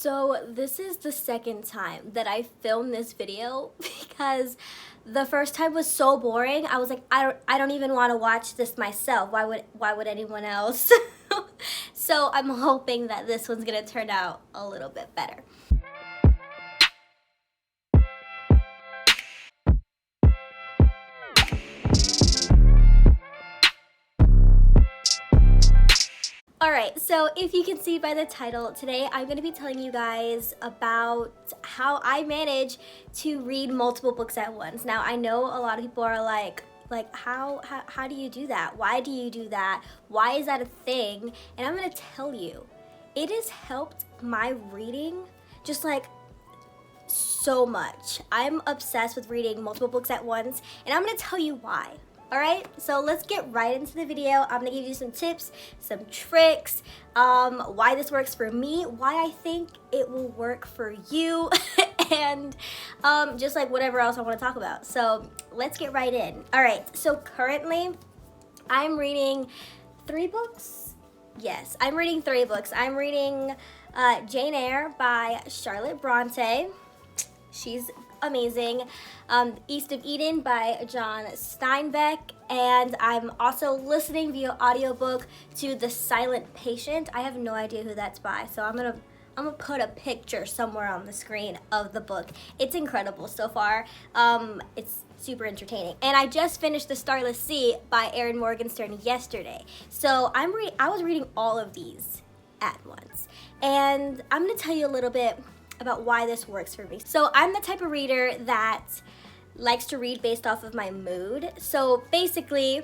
So this is the second time that I filmed this video because the first time was so boring. I was like, I don't even want to watch this myself. Why would anyone else? So I'm hoping that this one's gonna turn out a little bit better. Alright, so if you can see by the title, today I'm going to be telling you guys about how I manage to read multiple books at once. Now, I know a lot of people are like how do you do that? Why do you do that? Why is that a thing? And I'm going to tell you, it has helped my reading just like so much. I'm obsessed with reading multiple books at once, and I'm going to tell you why. Alright, so let's get right into the video. I'm gonna give you some tips, some tricks, why this works for me, why I think it will work for you, and just like whatever else I want to talk about. So let's get right in. Alright, so currently I'm reading 3 books. Yes, I'm reading 3 books. I'm reading Jane Eyre by Charlotte Bronte. She's amazing. East of Eden by John Steinbeck, and I'm also listening via audiobook to The Silent Patient. I have no idea who that's by, so I'm gonna put a picture somewhere on the screen of the book. It's incredible so far. It's super entertaining. And I just finished The Starless Sea by Erin Morgenstern yesterday. So I was reading all of these at once. And I'm gonna tell you a little bit about why this works for me. So I'm the type of reader that likes to read based off of my mood. So basically,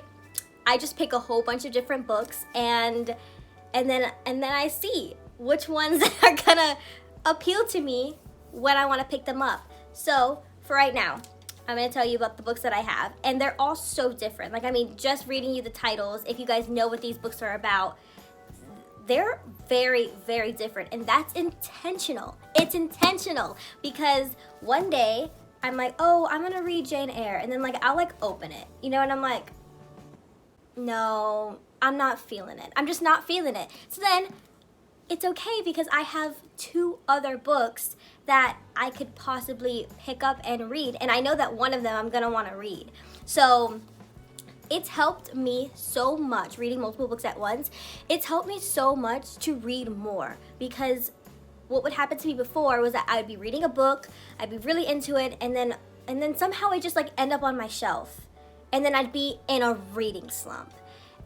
I just pick a whole bunch of different books and then I see which ones are gonna appeal to me when I want to pick them up. So for right now, I'm gonna tell you about the books that I have, and they're all so different. Like, I mean, just reading you the titles, if you guys know what these books are about, they're very, very different, and that's intentional. It's intentional because one day I'm like, oh, I'm gonna read Jane Eyre, and then like I'll like open it, you know, and I'm like, no, I'm not feeling it. I'm just not feeling it. So then it's okay because I have 2 other books that I could possibly pick up and read, and I know that one of them I'm gonna want to read. So it's helped me so much reading multiple books at once. It's helped me so much to read more, because what would happen to me before was that I'd be reading a book, I'd be really into it, and then somehow it just like end up on my shelf, and then I'd be in a reading slump.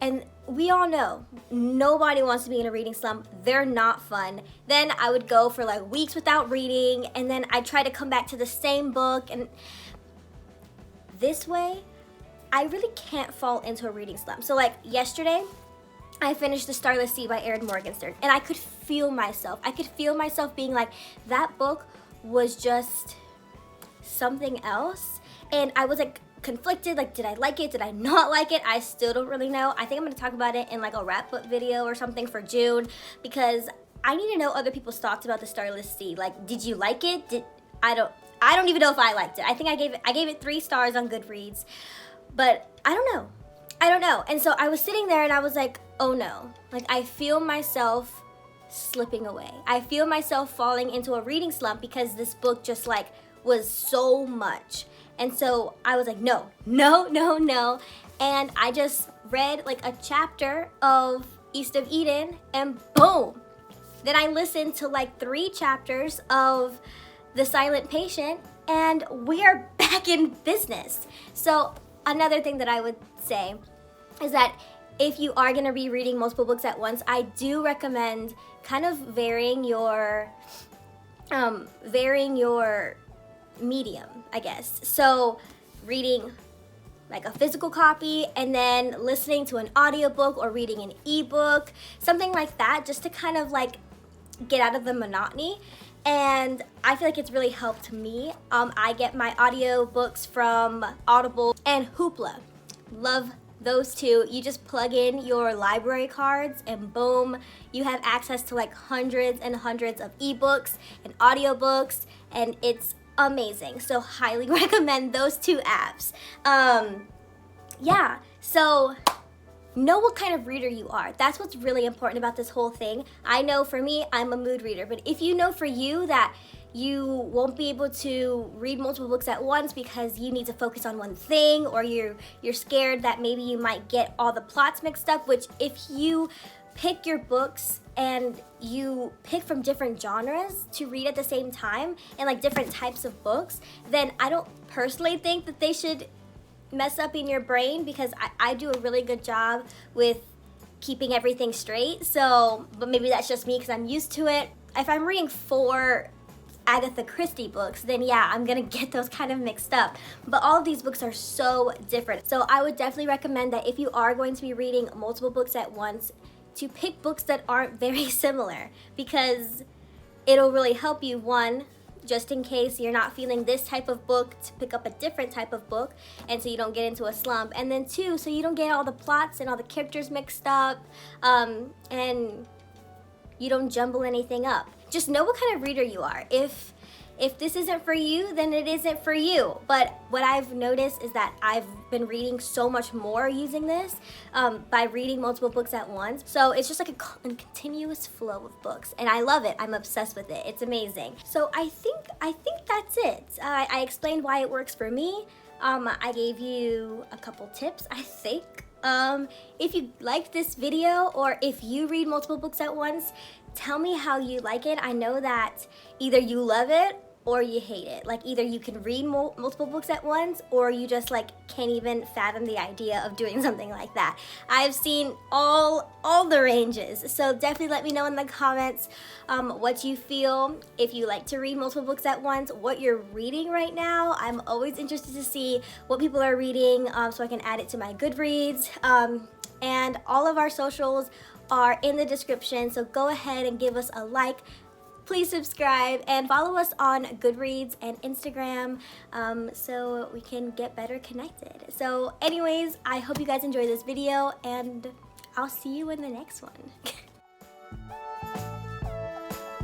And we all know nobody wants to be in a reading slump. They're not fun. Then I would go for like weeks without reading, and then I'd try to come back to the same book, and this way I really can't fall into a reading slump. So like yesterday, I finished The Starless Sea by Erin Morgenstern, and I could feel myself. I could feel myself being like, that book was just something else. And I was like conflicted, like, did I like it? Did I not like it? I still don't really know. I think I'm gonna talk about it in like a wrap up video or something for June, because I need to know other people's thoughts about The Starless Sea. Like, did you like it? I don't even know if I liked it. I think I gave it 3 stars on Goodreads. But I don't know. And so I was sitting there and I was like, oh no. Like, I feel myself slipping away. I feel myself falling into a reading slump because this book just like was so much. And so I was like, no. And I just read like a chapter of East of Eden, and boom. Then I listened to like 3 chapters of The Silent Patient, and we are back in business. So another thing that I would say is that if you are going to be reading multiple books at once, I do recommend kind of varying your medium, I guess. So reading like a physical copy and then listening to an audiobook or reading an ebook, something like that, just to kind of like get out of the monotony. And I feel like it's really helped me. I get my audiobooks from Audible and Hoopla. Love those 2. You just plug in your library cards and boom, you have access to like hundreds and hundreds of ebooks and audiobooks, and it's amazing. So highly recommend those 2 apps. Yeah, so know what kind of reader you are. That's what's really important about this whole thing. I know for me, I'm a mood reader, but if you know for you that you won't be able to read multiple books at once because you need to focus on one thing, or you're scared that maybe you might get all the plots mixed up, which if you pick your books and you pick from different genres to read at the same time and like different types of books, then I don't personally think that they should mess up in your brain, because I do a really good job with keeping everything straight. So, but maybe that's just me because I'm used to it. If I'm reading 4 Agatha Christie books, then yeah, I'm gonna get those kind of mixed up. But all of these books are so different. So I would definitely recommend that if you are going to be reading multiple books at once, to pick books that aren't very similar, because it'll really help you, one, just in case you're not feeling this type of book, to pick up a different type of book, and so you don't get into a slump. And then 2, so you don't get all the plots and all the characters mixed up, and you don't jumble anything up. Just know what kind of reader you are. If this isn't for you, then it isn't for you. But what I've noticed is that I've been reading so much more using this by reading multiple books at once. So it's just like a continuous flow of books, and I love it. I'm obsessed with it. It's amazing. So I think that's it. I explained why it works for me. I gave you a couple tips, I think. If you liked this video, or if you read multiple books at once, tell me how you like it. I know that either you love it or you hate it. Like, either you can read multiple books at once, or you just like can't even fathom the idea of doing something like that. I've seen all the ranges. So definitely let me know in the comments what you feel, if you like to read multiple books at once, what you're reading right now. I'm always interested to see what people are reading, so I can add it to my Goodreads. And all of our socials are in the description, so go ahead and give us a like. Please subscribe and follow us on Goodreads and Instagram, so we can get better connected. So anyways, I hope you guys enjoyed this video, and I'll see you in the next one.